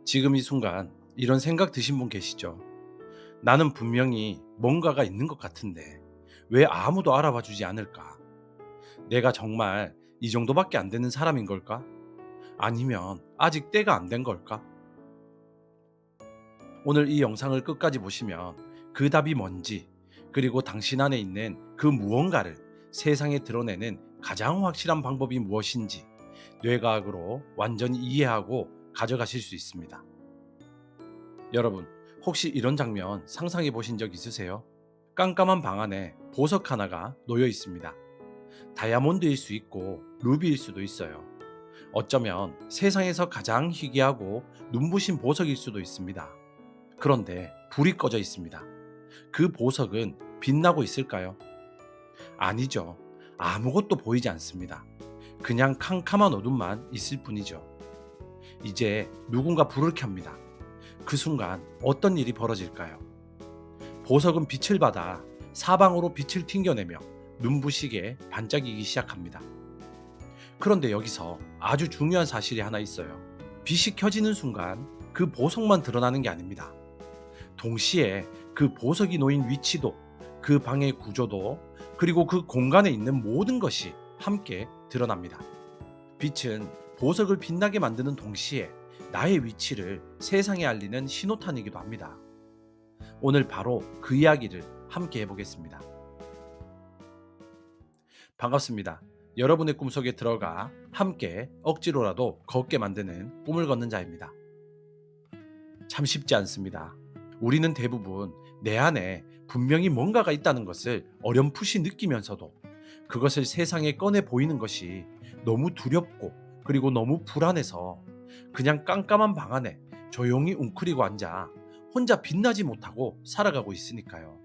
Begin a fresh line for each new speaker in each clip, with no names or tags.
지금 이 순간 이런 생각 드신 분 계시죠? 나는 분명히 뭔가가 있는 것 같은데 왜 아무도 알아봐 주지 않을까? 내가 정말 이 정도밖에 안 되는 사람인 걸까? 아니면 아직 때가 안 된 걸까? 오늘 이 영상을 끝까지 보시면 그 답이 뭔지, 그리고 당신 안에 있는 그 무언가를 세상에 드러내는 가장 확실한 방법이 무엇인지 뇌과학으로 완전히 이해하고 가져가실 수 있습니다. 여러분, 혹시 이런 장면 상상해 보신 적 있으세요? 깜깜한 방 안에 보석 하나가 놓여 있습니다. 다이아몬드일 수 있고 루비일 수도 있어요. 어쩌면 세상에서 가장 희귀하고 눈부신 보석일 수도 있습니다. 그런데 불이 꺼져 있습니다. 그 보석은 빛나고 있을까요? 아니죠. 아무것도 보이지 않습니다. 그냥 캄캄한 어둠만 있을 뿐이죠. 이제 누군가 불을 켭니다. 그 순간 어떤 일이 벌어질까요? 보석은 빛을 받아 사방으로 빛을 튕겨내며 눈부시게 반짝이기 시작합니다. 그런데 여기서 아주 중요한 사실이 하나 있어요. 빛이 켜지는 순간 그 보석만 드러나는 게 아닙니다. 동시에 그 보석이 놓인 위치도, 그 방의 구조도, 그리고 그 공간에 있는 모든 것이 함께 드러납니다. 빛은 보석을 빛나게 만드는 동시에 나의 위치를 세상에 알리는 신호탄이기도 합니다. 오늘 바로 그 이야기를 함께 해보겠습니다. 반갑습니다. 여러분의 꿈속에 들어가 함께 억지로라도 걷게 만드는 꿈을 걷는 자입니다. 참 쉽지 않습니다. 우리는 대부분 내 안에 분명히 뭔가가 있다는 것을 어렴풋이 느끼면서도 그것을 세상에 꺼내 보이는 것이 너무 두렵고, 그리고 너무 불안해서 그냥 깜깜한 방 안에 조용히 웅크리고 앉아 혼자 빛나지 못하고 살아가고 있으니까요.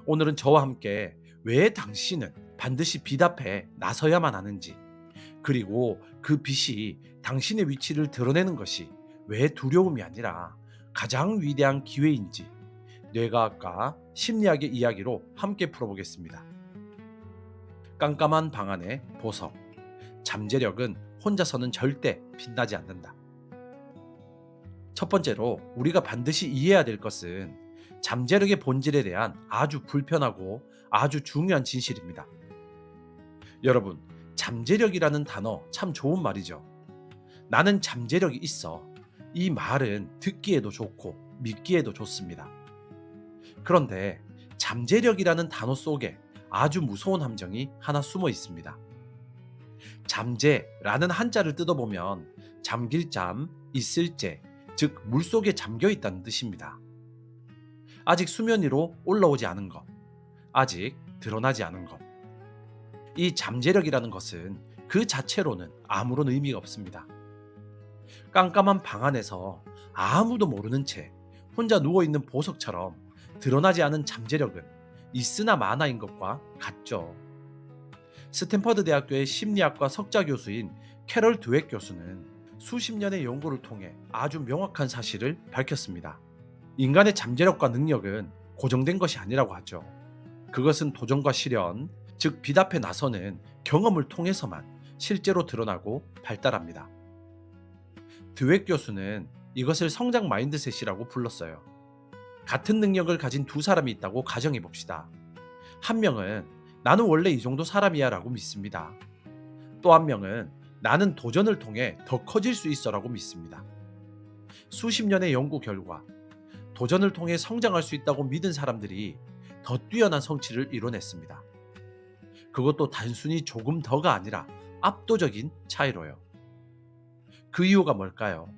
오늘은 저와 함께 왜 당신은 반드시 빛 앞에 나서야만 하는지, 그리고 그 빛이 당신의 위치를 드러내는 것이 왜 두려움이 아니라 가장 위대한 기회인지 뇌과학과 심리학의 이야기로 함께 풀어보겠습니다. 깜깜한 방 안의 보석. 잠재력은 혼자서는 절대 빛나지 않는다. 첫 번째로 우리가 반드시 이해해야 될 것은 잠재력의 본질에 대한 아주 불편하고 아주 중요한 진실입니다. 여러분, 잠재력이라는 단어 참 좋은 말이죠. 나는 잠재력이 있어. 이 말은 듣기에도 좋고 믿기에도 좋습니다. 그런데 잠재력이라는 단어 속에 아주 무서운 함정이 하나 숨어 있습니다. 잠재라는 한자를 뜯어보면 잠길 잠, 있을 재, 즉 물속에 잠겨 있다는 뜻입니다. 아직 수면 위로 올라오지 않은 것, 아직 드러나지 않은 것. 이 잠재력이라는 것은 그 자체로는 아무런 의미가 없습니다. 깜깜한 방 안에서 아무도 모르는 채 혼자 누워있는 보석처럼 드러나지 않은 잠재력은 있으나 마나인 것과 같죠. 스탠퍼드 대학교의 심리학과 석좌 교수인 캐럴 드웩 교수는 수십 년의 연구를 통해 아주 명확한 사실을 밝혔습니다. 인간의 잠재력과 능력은 고정된 것이 아니라고 하죠. 그것은 도전과 실현, 즉 빛 앞에 나서는 경험을 통해서만 실제로 드러나고 발달합니다. 드웩 교수는 이것을 성장 마인드셋이라고 불렀어요. 같은 능력을 가진 두 사람이 있다고 가정해 봅시다. 한 명은 나는 원래 이 정도 사람이야 라고 믿습니다. 또 한 명은 나는 도전을 통해 더 커질 수 있어 라고 믿습니다. 수십 년의 연구 결과 도전을 통해 성장할 수 있다고 믿은 사람들이 더 뛰어난 성취를 이뤄냈습니다. 그것도 단순히 조금 더가 아니라 압도적인 차이로요. 그 이유가 뭘까요?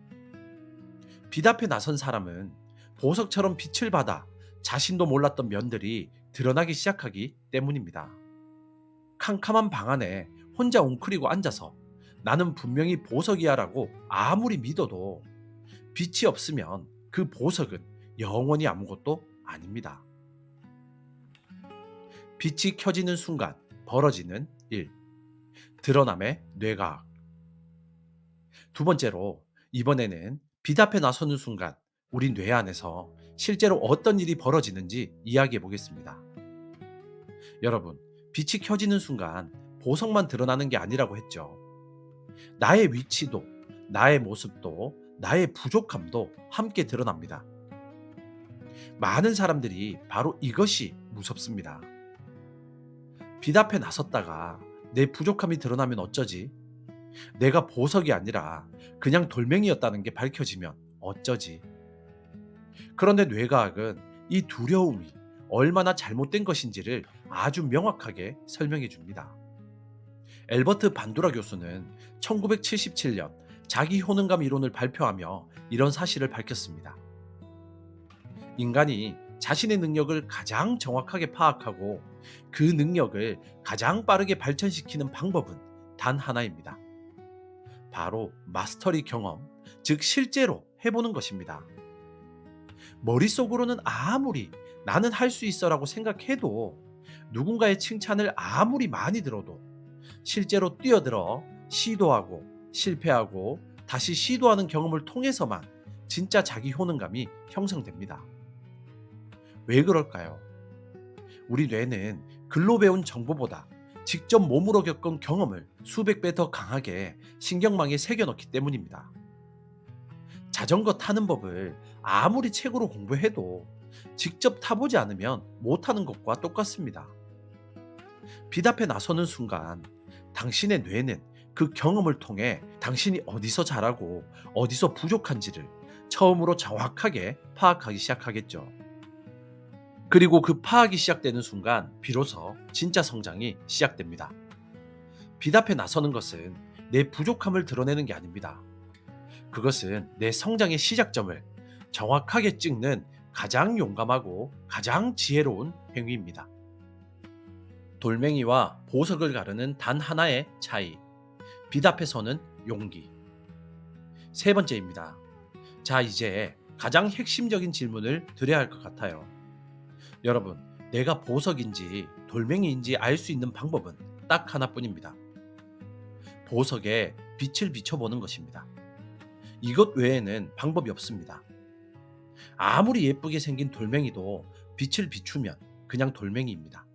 빛 앞에 나선 사람은 보석처럼 빛을 받아 자신도 몰랐던 면들이 드러나기 시작하기 때문입니다. 캄캄한 방 안에 혼자 웅크리고 앉아서 나는 분명히 보석이야 라고 아무리 믿어도 빛이 없으면 그 보석은 영원히 아무것도 아닙니다. 빛이 켜지는 순간 벌어지는 일. 드러남의 뇌과학. 두 번째로, 이번에는 빛 앞에 나서는 순간 우리 뇌 안에서 실제로 어떤 일이 벌어지는지 이야기해 보겠습니다. 여러분, 빛이 켜지는 순간 보석만 드러나는 게 아니라고 했죠. 나의 위치도, 나의 모습도, 나의 부족함도 함께 드러납니다. 많은 사람들이 바로 이것이 무섭습니다. 빛 앞에 나섰다가 내 부족함이 드러나면 어쩌지? 내가 보석이 아니라 그냥 돌멩이였다는 게 밝혀지면 어쩌지? 그런데 뇌과학은 이 두려움이 얼마나 잘못된 것인지를 아주 명확하게 설명해 줍니다. 엘버트 반두라 교수는 1977년 자기 효능감 이론을 발표하며 이런 사실을 밝혔습니다. 인간이 자신의 능력을 가장 정확하게 파악하고 그 능력을 가장 빠르게 발전시키는 방법은 단 하나입니다. 바로 마스터리 경험, 즉 실제로 해보는 것입니다. 머릿속으로는 아무리 나는 할 수 있어라고 생각해도, 누군가의 칭찬을 아무리 많이 들어도 실제로 뛰어들어 시도하고 실패하고 다시 시도하는 경험을 통해서만 진짜 자기 효능감이 형성됩니다. 왜 그럴까요? 우리 뇌는 글로 배운 정보보다 직접 몸으로 겪은 경험을 수백 배 더 강하게 신경망에 새겨넣기 때문입니다. 자전거 타는 법을 아무리 책으로 공부해도 직접 타보지 않으면 못하는 것과 똑같습니다. 빛 앞에 나서는 순간 당신의 뇌는 그 경험을 통해 당신이 어디서 잘하고 어디서 부족한지를 처음으로 정확하게 파악하기 시작하겠죠. 그리고 그 파악이 시작되는 순간 비로소 진짜 성장이 시작됩니다. 빛 앞에 나서는 것은 내 부족함을 드러내는 게 아닙니다. 그것은 내 성장의 시작점을 정확하게 찍는 가장 용감하고 가장 지혜로운 행위입니다. 돌멩이와 보석을 가르는 단 하나의 차이. 빛 앞에 서는 용기. 세 번째입니다. 자, 이제 가장 핵심적인 질문을 드려야 할 것 같아요. 여러분, 내가 보석인지 돌멩이인지 알 수 있는 방법은 딱 하나뿐입니다. 보석에 빛을 비춰보는 것입니다. 이것 외에는 방법이 없습니다. 아무리 예쁘게 생긴 돌멩이도 빛을 비추면 그냥 돌멩이입니다.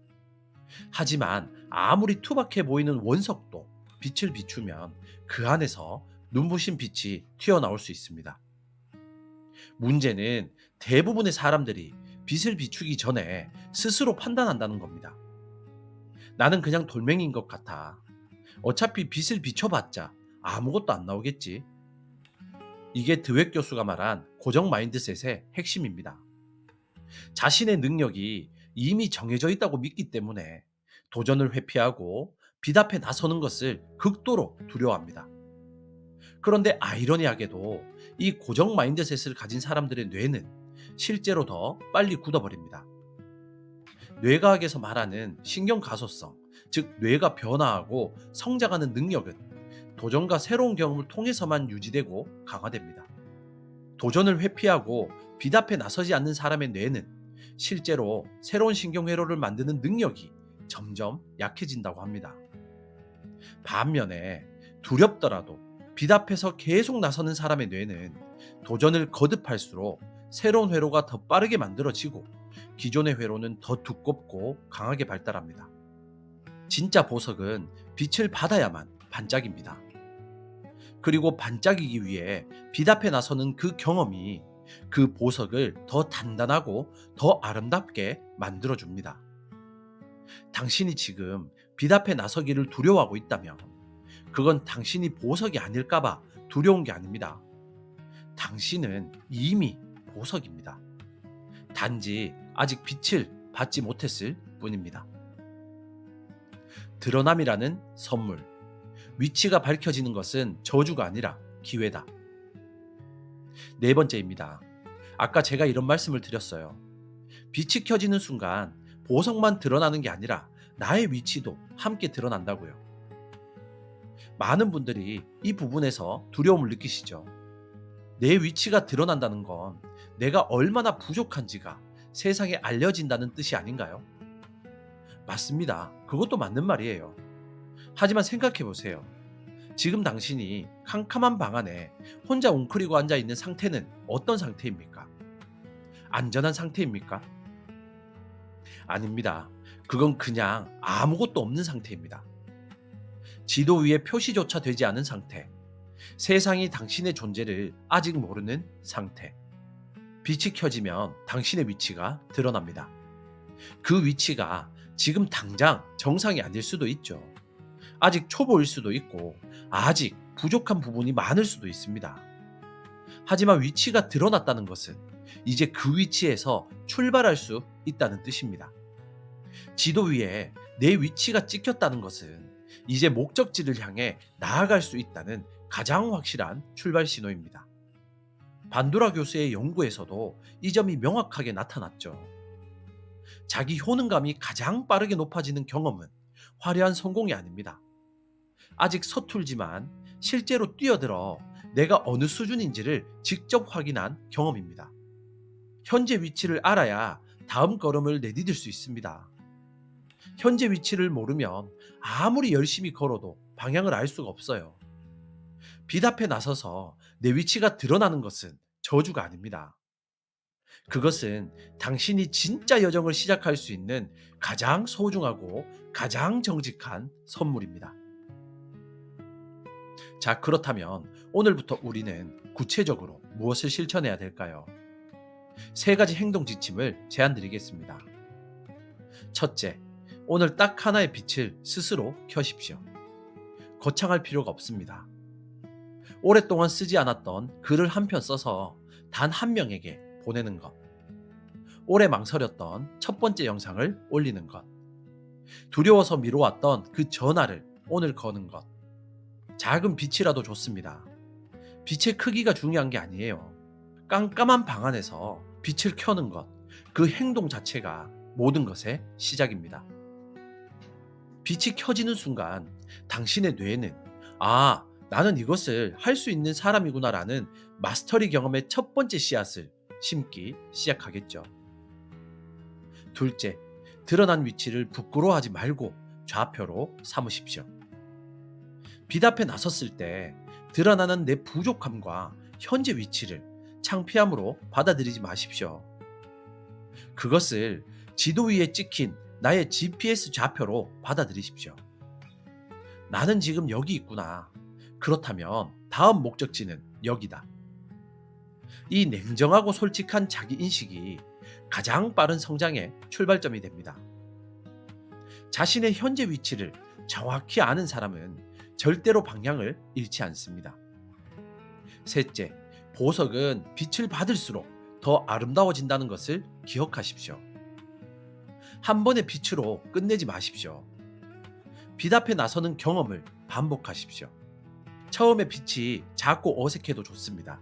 하지만 아무리 투박해 보이는 원석도 빛을 비추면 그 안에서 눈부신 빛이 튀어나올 수 있습니다. 문제는 대부분의 사람들이 빛을 비추기 전에 스스로 판단한다는 겁니다. 나는 그냥 돌멩이인 것 같아. 어차피 빛을 비춰봤자 아무것도 안 나오겠지. 이게 드웩 교수가 말한 고정 마인드셋의 핵심입니다. 자신의 능력이 이미 정해져 있다고 믿기 때문에 도전을 회피하고 빛 앞에 나서는 것을 극도로 두려워합니다. 그런데 아이러니하게도 이 고정 마인드셋을 가진 사람들의 뇌는 실제로 더 빨리 굳어버립니다. 뇌과학에서 말하는 신경가소성, 즉 뇌가 변화하고 성장하는 능력은 도전과 새로운 경험을 통해서만 유지되고 강화됩니다. 도전을 회피하고 빛 앞에 나서지 않는 사람의 뇌는 실제로 새로운 신경회로를 만드는 능력이 점점 약해진다고 합니다. 반면에 두렵더라도 빛 앞에서 계속 나서는 사람의 뇌는 도전을 거듭할수록 새로운 회로가 더 빠르게 만들어지고 기존의 회로는 더 두껍고 강하게 발달합니다. 진짜 보석은 빛을 받아야만 반짝입니다. 그리고 반짝이기 위해 빛 앞에 나서는 그 경험이 그 보석을 더 단단하고 더 아름답게 만들어줍니다. 당신이 지금 빛 앞에 나서기를 두려워하고 있다면 그건 당신이 보석이 아닐까봐 두려운 게 아닙니다. 당신은 이미 보석입니다. 단지 아직 빛을 받지 못했을 뿐입니다. 드러남이라는 선물. 위치가 밝혀지는 것은 저주가 아니라 기회다. 네 번째입니다. 아까 제가 이런 말씀을 드렸어요. 빛이 켜지는 순간 보석만 드러나는 게 아니라 나의 위치도 함께 드러난다고요. 많은 분들이 이 부분에서 두려움을 느끼시죠. 내 위치가 드러난다는 건 내가 얼마나 부족한지가 세상에 알려진다는 뜻이 아닌가요? 맞습니다. 그것도 맞는 말이에요. 하지만 생각해 보세요. 지금 당신이 캄캄한 방 안에 혼자 웅크리고 앉아 있는 상태는 어떤 상태입니까? 안전한 상태입니까? 아닙니다. 그건 그냥 아무것도 없는 상태입니다. 지도 위에 표시조차 되지 않은 상태. 세상이 당신의 존재를 아직 모르는 상태. 빛이 켜지면 당신의 위치가 드러납니다. 그 위치가 지금 당장 정상이 아닐 수도 있죠. 아직 초보일 수도 있고, 아직 부족한 부분이 많을 수도 있습니다. 하지만 위치가 드러났다는 것은 이제 그 위치에서 출발할 수 있다는 뜻입니다. 지도 위에 내 위치가 찍혔다는 것은 이제 목적지를 향해 나아갈 수 있다는 가장 확실한 출발 신호입니다. 반도라 교수의 연구에서도 이 점이 명확하게 나타났죠. 자기 효능감이 가장 빠르게 높아지는 경험은 화려한 성공이 아닙니다. 아직 서툴지만 실제로 뛰어들어 내가 어느 수준인지를 직접 확인한 경험입니다. 현재 위치를 알아야 다음 걸음을 내디딜 수 있습니다. 현재 위치를 모르면 아무리 열심히 걸어도 방향을 알 수가 없어요. 빛 앞에 나서서 내 위치가 드러나는 것은 저주가 아닙니다. 그것은 당신이 진짜 여정을 시작할 수 있는 가장 소중하고 가장 정직한 선물입니다. 자, 그렇다면 오늘부터 우리는 구체적으로 무엇을 실천해야 될까요? 세 가지 행동 지침을 제안드리겠습니다. 첫째, 오늘 딱 하나의 빛을 스스로 켜십시오. 거창할 필요가 없습니다. 오랫동안 쓰지 않았던 글을 한 편 써서 단 한 명에게 보내는 것. 오래 망설였던 첫 번째 영상을 올리는 것. 두려워서 미뤄왔던 그 전화를 오늘 거는 것. 작은 빛이라도 좋습니다. 빛의 크기가 중요한 게 아니에요. 깜깜한 방 안에서 빛을 켜는 것, 그 행동 자체가 모든 것의 시작입니다. 빛이 켜지는 순간 당신의 뇌는 나는 이것을 할 수 있는 사람이구나라는 마스터리 경험의 첫 번째 씨앗을 심기 시작하겠죠. 둘째, 드러난 위치를 부끄러워하지 말고 좌표로 삼으십시오. 빛 앞에 나섰을 때 드러나는 내 부족함과 현재 위치를 창피함으로 받아들이지 마십시오. 그것을 지도 위에 찍힌 나의 GPS 좌표로 받아들이십시오. 나는 지금 여기 있구나. 그렇다면 다음 목적지는 여기다. 이 냉정하고 솔직한 자기 인식이 가장 빠른 성장의 출발점이 됩니다. 자신의 현재 위치를 정확히 아는 사람은 절대로 방향을 잃지 않습니다. 셋째, 보석은 빛을 받을수록 더 아름다워진다는 것을 기억하십시오. 한 번의 빛으로 끝내지 마십시오. 빛 앞에 나서는 경험을 반복하십시오. 처음에 빛이 작고 어색해도 좋습니다.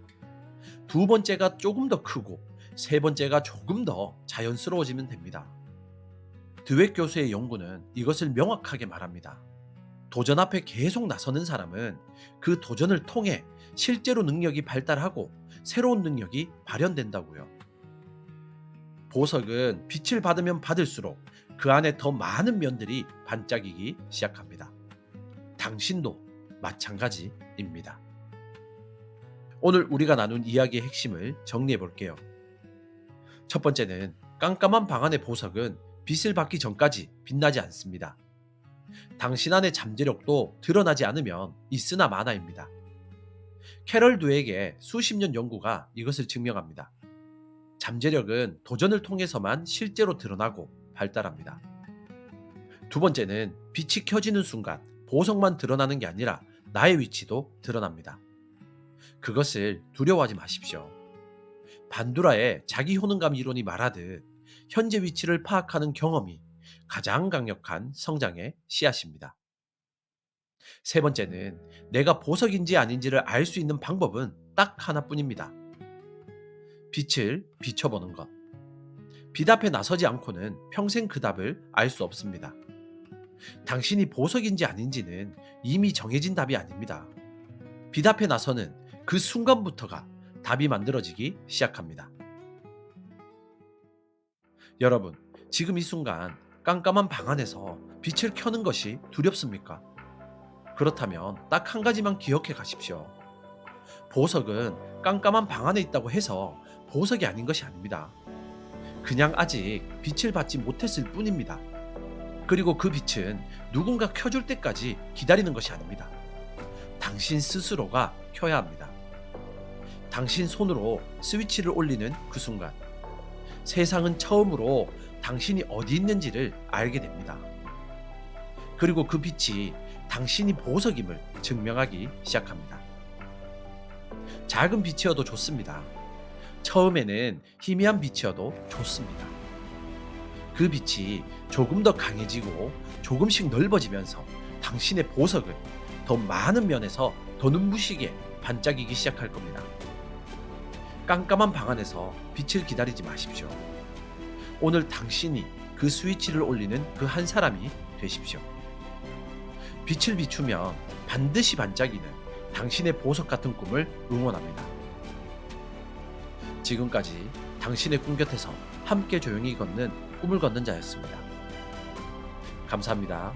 두 번째가 조금 더 크고 세 번째가 조금 더 자연스러워지면 됩니다. 드웻 교수의 연구는 이것을 명확하게 말합니다. 도전 앞에 계속 나서는 사람은 그 도전을 통해 실제로 능력이 발달하고 새로운 능력이 발현된다고요. 보석은 빛을 받으면 받을수록 그 안에 더 많은 면들이 반짝이기 시작합니다. 당신도 마찬가지입니다. 오늘 우리가 나눈 이야기의 핵심을 정리해 볼게요. 첫 번째는 깜깜한 방 안의 보석은 빛을 받기 전까지 빛나지 않습니다. 당신 안의 잠재력도 드러나지 않으면 있으나 마나입니다. 캐럴 드웨이의 수십 년 연구가 이것을 증명합니다. 잠재력은 도전을 통해서만 실제로 드러나고 발달합니다. 두 번째는 빛이 켜지는 순간 보석만 드러나는 게 아니라 나의 위치도 드러납니다. 그것을 두려워하지 마십시오. 반두라의 자기 효능감 이론이 말하듯 현재 위치를 파악하는 경험이 가장 강력한 성장의 씨앗입니다. 세 번째는 내가 보석인지 아닌지를 알 수 있는 방법은 딱 하나뿐입니다. 빛을 비춰보는 것. 빛 앞에 나서지 않고는 평생 그 답을 알 수 없습니다. 당신이 보석인지 아닌지는 이미 정해진 답이 아닙니다. 빛 앞에 나서는 그 순간부터가 답이 만들어지기 시작합니다. 여러분, 지금 이 순간 깜깜한 방 안에서 빛을 켜는 것이 두렵습니까? 그렇다면 딱 한 가지만 기억해 가십시오. 보석은 깜깜한 방 안에 있다고 해서 보석이 아닌 것이 아닙니다. 그냥 아직 빛을 받지 못했을 뿐입니다. 그리고 그 빛은 누군가 켜줄 때까지 기다리는 것이 아닙니다. 당신 스스로가 켜야 합니다. 당신 손으로 스위치를 올리는 그 순간, 세상은 처음으로 당신이 어디 있는지를 알게 됩니다. 그리고 그 빛이 당신이 보석임을 증명하기 시작합니다. 작은 빛이어도 좋습니다. 처음에는 희미한 빛이어도 좋습니다. 그 빛이 조금 더 강해지고 조금씩 넓어지면서 당신의 보석은 더 많은 면에서 더 눈부시게 반짝이기 시작할 겁니다. 깜깜한 방 안에서 빛을 기다리지 마십시오. 오늘 당신이 그 스위치를 올리는 그 한 사람이 되십시오. 빛을 비추면 반드시 반짝이는 당신의 보석 같은 꿈을 응원합니다. 지금까지 당신의 꿈 곁에서 함께 조용히 걷는 꿈을 걷는 자였습니다. 감사합니다.